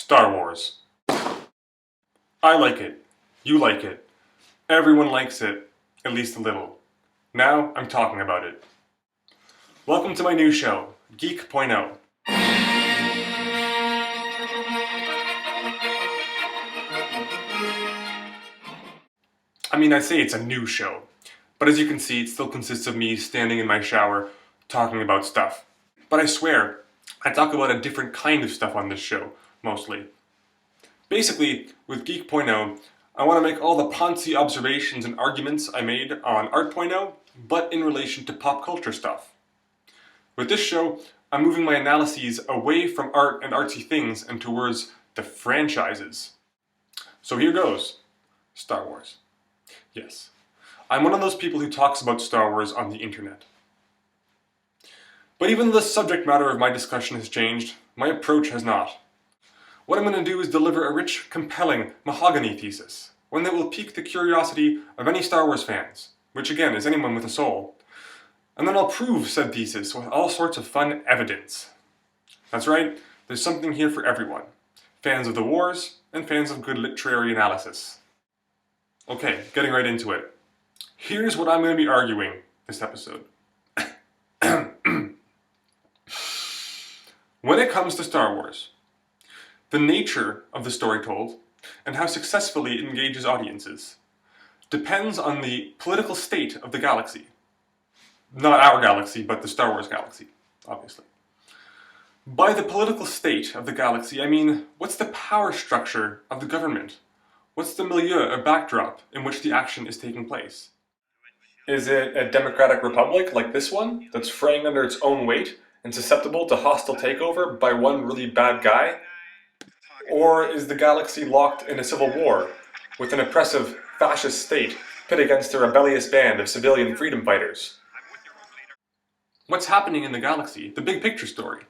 Star Wars. I like it. You like it. Everyone likes it, at least a little. Now I'm talking about it. Welcome to my new show, Geek.0. I say it's a new show, but as you can see, it still consists of me standing in my shower talking about stuff. But I swear, I talk about a different kind of stuff on this show, mostly. Basically, with Geek.0, I want to make all the poncy observations and arguments I made on Art.0, but in relation to pop culture stuff. With this show, I'm moving my analyses away from art and artsy things and towards the franchises. So here goes. Star Wars. Yes, I'm one of those people who talks about Star Wars on the internet. But even though the subject matter of my discussion has changed, my approach has not. What I'm going to do is deliver a rich, compelling, mahogany thesis, one that will pique the curiosity of any Star Wars fans, which again is anyone with a soul. And then I'll prove said thesis with all sorts of fun evidence. That's right, there's something here for everyone. Fans of the wars, and fans of good literary analysis. Okay, getting right into it. Here's what I'm going to be arguing this episode. When it comes to Star Wars, the nature of the story told, and how successfully it engages audiences, depends on the political state of the galaxy. Not our galaxy, but the Star Wars galaxy, obviously. By the political state of the galaxy, I mean, what's the power structure of the government? What's the milieu or backdrop in which the action is taking place? Is it a democratic republic like this one, that's fraying under its own weight and susceptible to hostile takeover by one really bad guy? Or is the galaxy locked in a civil war, with an oppressive, fascist state pit against a rebellious band of civilian freedom fighters? What's happening in the galaxy, the big picture story,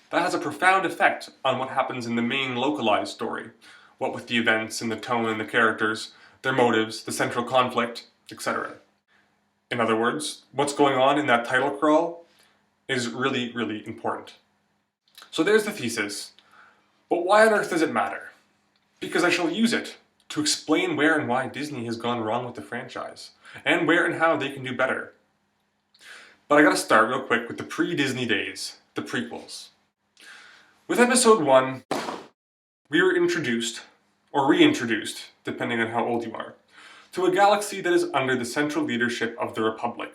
that has a profound effect on what happens in the main localized story, what with the events and the tone and the characters, their motives, the central conflict, etc. In other words, what's going on in that title crawl is really, really important. So there's the thesis. But why on earth does it matter? Because I shall use it to explain where and why Disney has gone wrong with the franchise, and where and how they can do better. But I gotta start real quick with the pre-Disney days, the prequels. With episode 1, we were introduced, or reintroduced, depending on how old you are, to a galaxy that is under the central leadership of the Republic.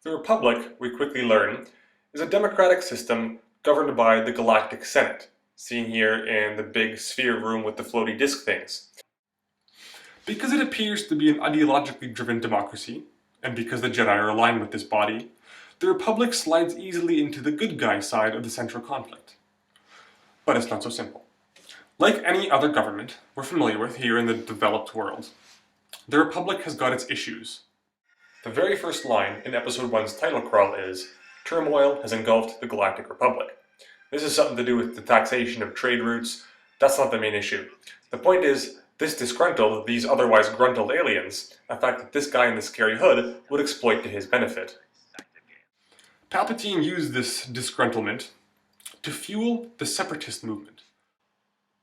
The Republic, we quickly learn, is a democratic system governed by the Galactic Senate, seen here in the big sphere room with the floaty disc things. Because it appears to be an ideologically driven democracy, and because the Jedi are aligned with this body, the Republic slides easily into the good guy side of the central conflict. But it's not so simple. Like any other government we're familiar with here in the developed world, the Republic has got its issues. The very first line in episode 1's title crawl is, "Turmoil has engulfed the Galactic Republic." This is something to do with the taxation of trade routes. That's not the main issue. The point is, this disgruntled these otherwise gruntled aliens, a fact that this guy in the scary hood would exploit to his benefit. Palpatine used this disgruntlement to fuel the separatist movement,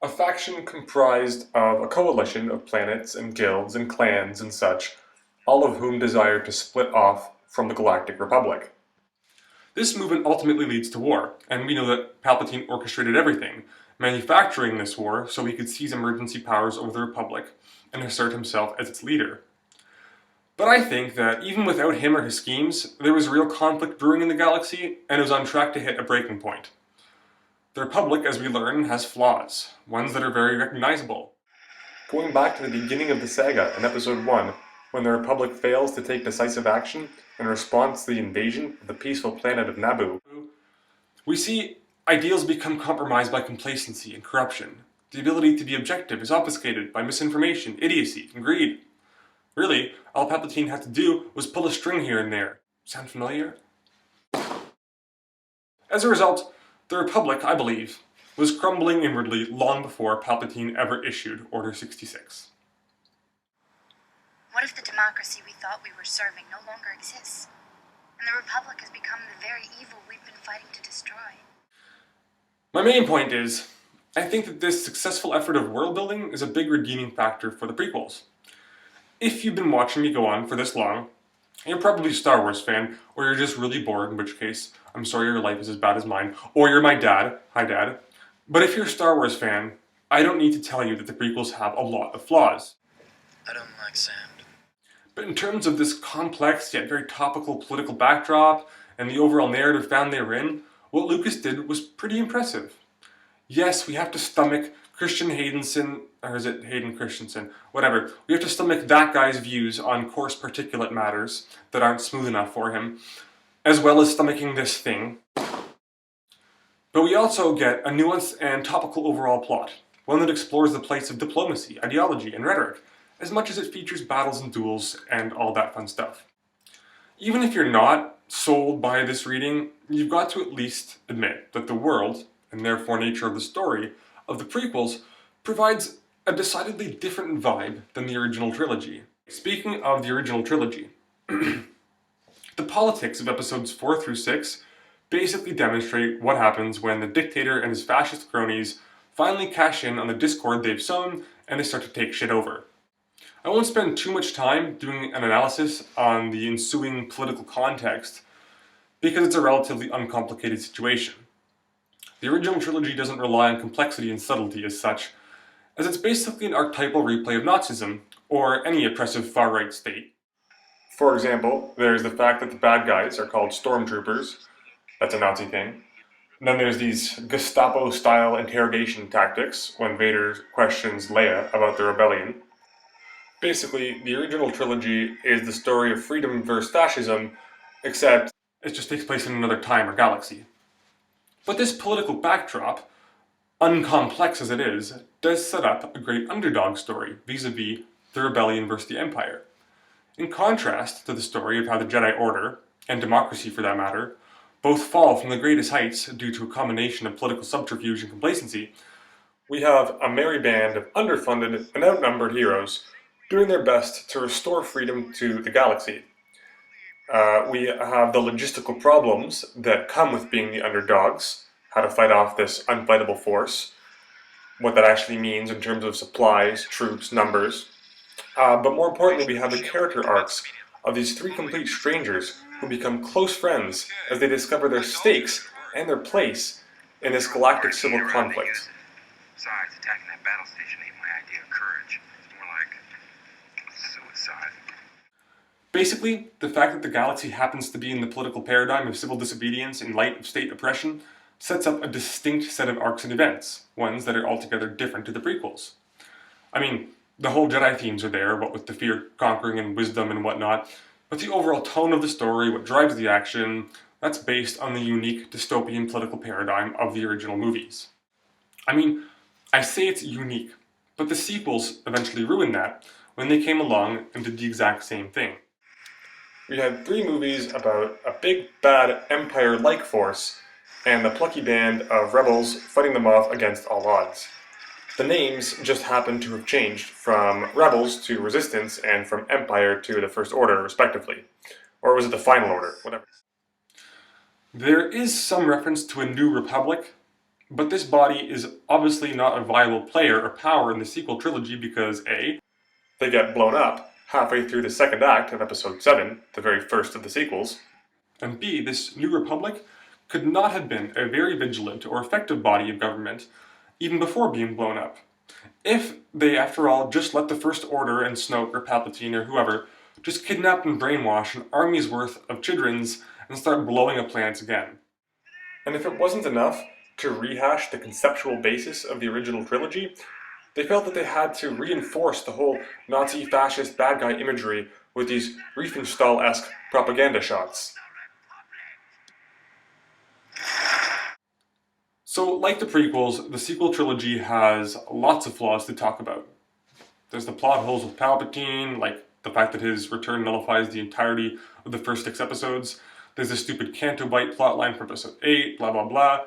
a faction comprised of a coalition of planets and guilds and clans and such, all of whom desire to split off from the Galactic Republic. This movement ultimately leads to war, and we know that Palpatine orchestrated everything, manufacturing this war so he could seize emergency powers over the Republic and assert himself as its leader. But I think that even without him or his schemes, there was real conflict brewing in the galaxy, and it was on track to hit a breaking point. The Republic, as we learn, has flaws, ones that are very recognizable. Going back to the beginning of the saga in episode 1, when the Republic fails to take decisive action in response to the invasion of the peaceful planet of Naboo, we see ideals become compromised by complacency and corruption. The ability to be objective is obfuscated by misinformation, idiocy, and greed. Really, all Palpatine had to do was pull a string here and there. Sound familiar? As a result, the Republic, I believe, was crumbling inwardly long before Palpatine ever issued Order 66. What if the democracy we thought we were serving no longer exists, and the Republic has become the very evil we've been fighting to destroy? My main point is, I think that this successful effort of world building is a big redeeming factor for the prequels. If you've been watching me go on for this long, you're probably a Star Wars fan, or you're just really bored, in which case, I'm sorry your life is as bad as mine, or you're my dad. Hi, Dad. But if you're a Star Wars fan, I don't need to tell you that the prequels have a lot of flaws. I don't like sand. But in terms of this complex yet very topical political backdrop and the overall narrative found therein, what Lucas did was pretty impressive. Yes, we have to stomach Christian Haydenson, or is it Hayden Christensen? Whatever. We have to stomach that guy's views on coarse particulate matters that aren't smooth enough for him, as well as stomaching this thing. But we also get a nuanced and topical overall plot, one that explores the place of diplomacy, ideology, and rhetoric, as much as it features battles and duels and all that fun stuff. Even if you're not sold by this reading, you've got to at least admit that the world, and therefore nature of the story, of the prequels provides a decidedly different vibe than the original trilogy. Speaking of the original trilogy, the politics of episodes 4 through 6 basically demonstrate what happens when the dictator and his fascist cronies finally cash in on the discord they've sown and they start to take shit over. I won't spend too much time doing an analysis on the ensuing political context because it's a relatively uncomplicated situation. The original trilogy doesn't rely on complexity and subtlety as such, as it's basically an archetypal replay of Nazism, or any oppressive far-right state. For example, there's the fact that the bad guys are called stormtroopers. That's a Nazi thing. And then there's these Gestapo-style interrogation tactics when Vader questions Leia about the rebellion. Basically, the original trilogy is the story of freedom versus fascism, except it just takes place in another time or galaxy. But this political backdrop, uncomplex as it is, does set up a great underdog story vis-a-vis the rebellion versus the Empire. In contrast to the story of how the Jedi Order, and democracy for that matter, both fall from the greatest heights due to a combination of political subterfuge and complacency, we have a merry band of underfunded and outnumbered heroes doing their best to restore freedom to the galaxy. We have the logistical problems that come with being the underdogs, how to fight off this unfightable force, what that actually means in terms of supplies, troops, numbers. But more importantly, we have the character arcs of these three complete strangers who become close friends as they discover their stakes and their place in this galactic civil conflict. Besides, attacking that battle station ain't my idea of courage. It's more like suicide. Basically, the fact that the galaxy happens to be in the political paradigm of civil disobedience in light of state oppression sets up a distinct set of arcs and events, ones that are altogether different to the prequels. I mean, the whole Jedi themes are there, what with the fear conquering and wisdom and whatnot, but the overall tone of the story, what drives the action, that's based on the unique dystopian political paradigm of the original movies. I mean, I say it's unique, but the sequels eventually ruined that when they came along and did the exact same thing. We had 3 movies about a big bad Empire-like force and the plucky band of rebels fighting them off against all odds. The names just happened to have changed from Rebels to Resistance and from Empire to the First Order, respectively. Or was it the Final Order? Whatever. There is some reference to a New Republic, but this body is obviously not a viable player or power in the sequel trilogy because A, they get blown up halfway through the second act of Episode 7, the very first of the sequels, and B, this New Republic could not have been a very vigilant or effective body of government even before being blown up. If they, after all, just let the First Order and Snoke or Palpatine or whoever just kidnap and brainwash an army's worth of childrens and start blowing up planets again. And if it wasn't enough to rehash the conceptual basis of the original trilogy, they felt that they had to reinforce the whole Nazi fascist bad guy imagery with these Riefenstahl-esque propaganda shots. So, like the prequels, the sequel trilogy has lots of flaws to talk about. There's the plot holes with Palpatine, like the fact that his return nullifies the entirety of the first 6 episodes. There's the stupid Canto Bight plotline from episode 8, blah blah blah.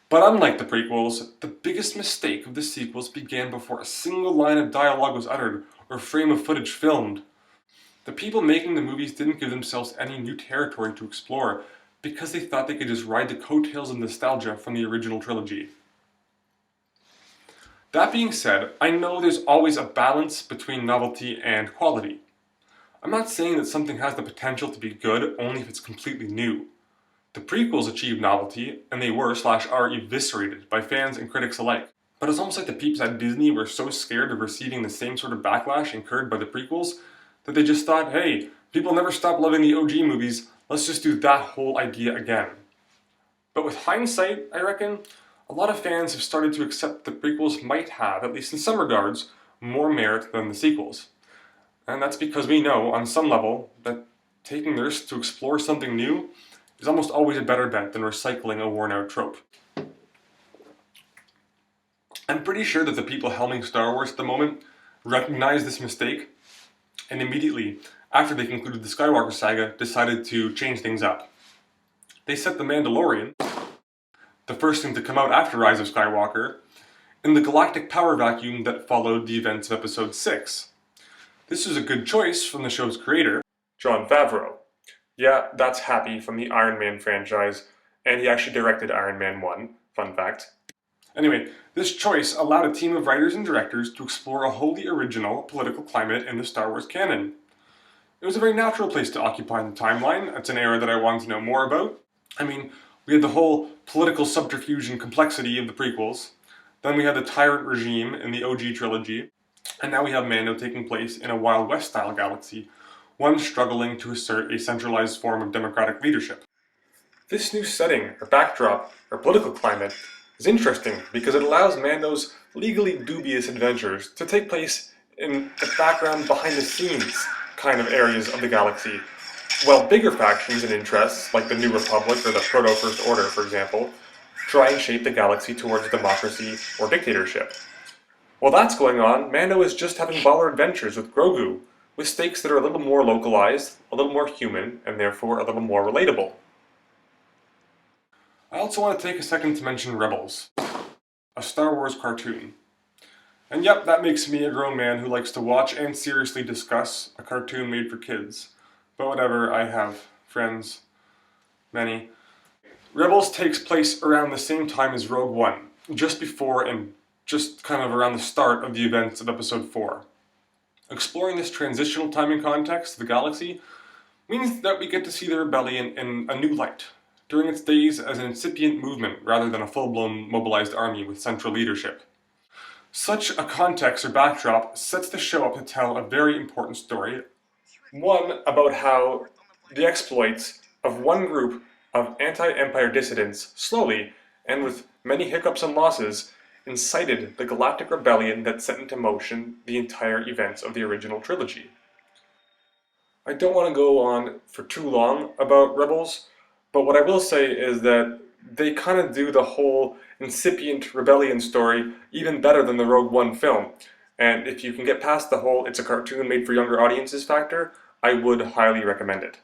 But unlike the prequels, the biggest mistake of the sequels began before a single line of dialogue was uttered or frame of footage filmed. The people making the movies didn't give themselves any new territory to explore because they thought they could just ride the coattails of nostalgia from the original trilogy. That being said, I know there's always a balance between novelty and quality. I'm not saying that something has the potential to be good only if it's completely new. The prequels achieved novelty, and they were/are eviscerated by fans and critics alike. But it's almost like the peeps at Disney were so scared of receiving the same sort of backlash incurred by the prequels that they just thought, hey, people never stop loving the OG movies, let's just do that whole idea again. But with hindsight, I reckon, a lot of fans have started to accept that the prequels might have, at least in some regards, more merit than the sequels. And that's because we know, on some level, that taking the risk to explore something new is almost always a better bet than recycling a worn-out trope. I'm pretty sure that the people helming Star Wars at the moment recognized this mistake, and immediately, after they concluded the Skywalker saga, decided to change things up. They set The Mandalorian, the first thing to come out after Rise of Skywalker, in the galactic power vacuum that followed the events of Episode 6. This was a good choice from the show's creator, Jon Favreau. Yeah, that's Happy from the Iron Man franchise, and he actually directed Iron Man 1, fun fact. Anyway, this choice allowed a team of writers and directors to explore a wholly original political climate in the Star Wars canon. It was a very natural place to occupy in the timeline. It's an era that I wanted to know more about. I mean, we had the whole political subterfuge and complexity of the prequels, then we had the tyrant regime in the OG trilogy, and now we have Mando taking place in a Wild West-style galaxy, one struggling to assert a centralized form of democratic leadership. This new setting, or backdrop, or political climate, is interesting because it allows Mando's legally dubious adventures to take place in the background, behind-the-scenes kind of areas of the galaxy, while bigger factions and interests, like the New Republic or the Proto-First Order, for example, try and shape the galaxy towards democracy or dictatorship. While that's going on, Mando is just having baller adventures with Grogu, with stakes that are a little more localized, a little more human, and therefore a little more relatable. I also want to take a second to mention Rebels, a Star Wars cartoon. And yep, that makes me a grown man who likes to watch and seriously discuss a cartoon made for kids. But whatever, I have friends, many. Rebels takes place around the same time as Rogue One, just before and just kind of around the start of the events of Episode 4. Exploring this transitional time and context of the galaxy means that we get to see the rebellion in a new light, during its days as an incipient movement rather than a full-blown mobilized army with central leadership. Such a context or backdrop sets the show up to tell a very important story. One about how the exploits of one group of anti-Empire dissidents slowly, and with many hiccups and losses, incited the galactic rebellion that set into motion the entire events of the original trilogy. I don't want to go on for too long about Rebels, but what I will say is that they kind of do the whole incipient rebellion story even better than the Rogue One film. And if you can get past the whole it's a cartoon made for younger audiences factor, I would highly recommend it.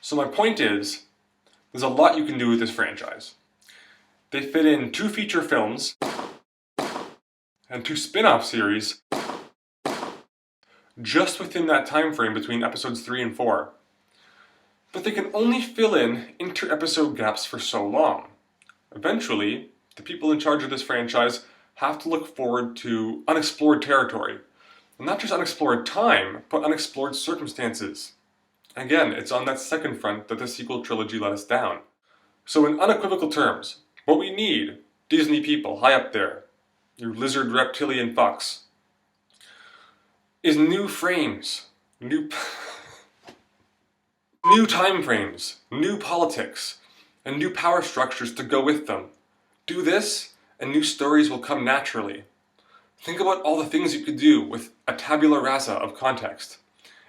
So my point is, there's a lot you can do with this franchise. They fit in 2 feature films and 2 spin-off series just within that time frame between episodes 3 and 4. But they can only fill in inter-episode gaps for so long. Eventually, the people in charge of this franchise have to look forward to unexplored territory. And not just unexplored time, but unexplored circumstances. Again, it's on that second front that the sequel trilogy let us down. So in unequivocal terms, what we need, Disney people high up there, your lizard reptilian fucks, is new frames, new time frames, new politics, and new power structures to go with them. Do this, and new stories will come naturally. Think about all the things you could do with a tabula rasa of context.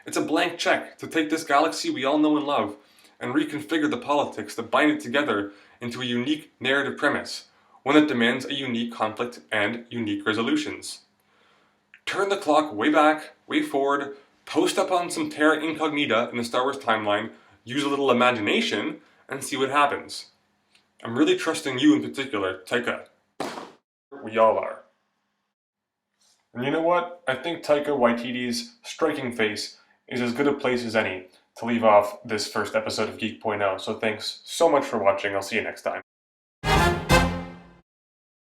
It's a blank check to take this galaxy we all know and love and reconfigure the politics that bind it together into a unique narrative premise, one that demands a unique conflict and unique resolutions. Turn the clock way back, way forward, post up on some terra incognita in the Star Wars timeline, use a little imagination, and see what happens. I'm really trusting you in particular, Taika. We all are. And you know what? I think Taika Waititi's striking face is as good a place as any to leave off this first episode of Geek.0. So thanks so much for watching. I'll see you next time.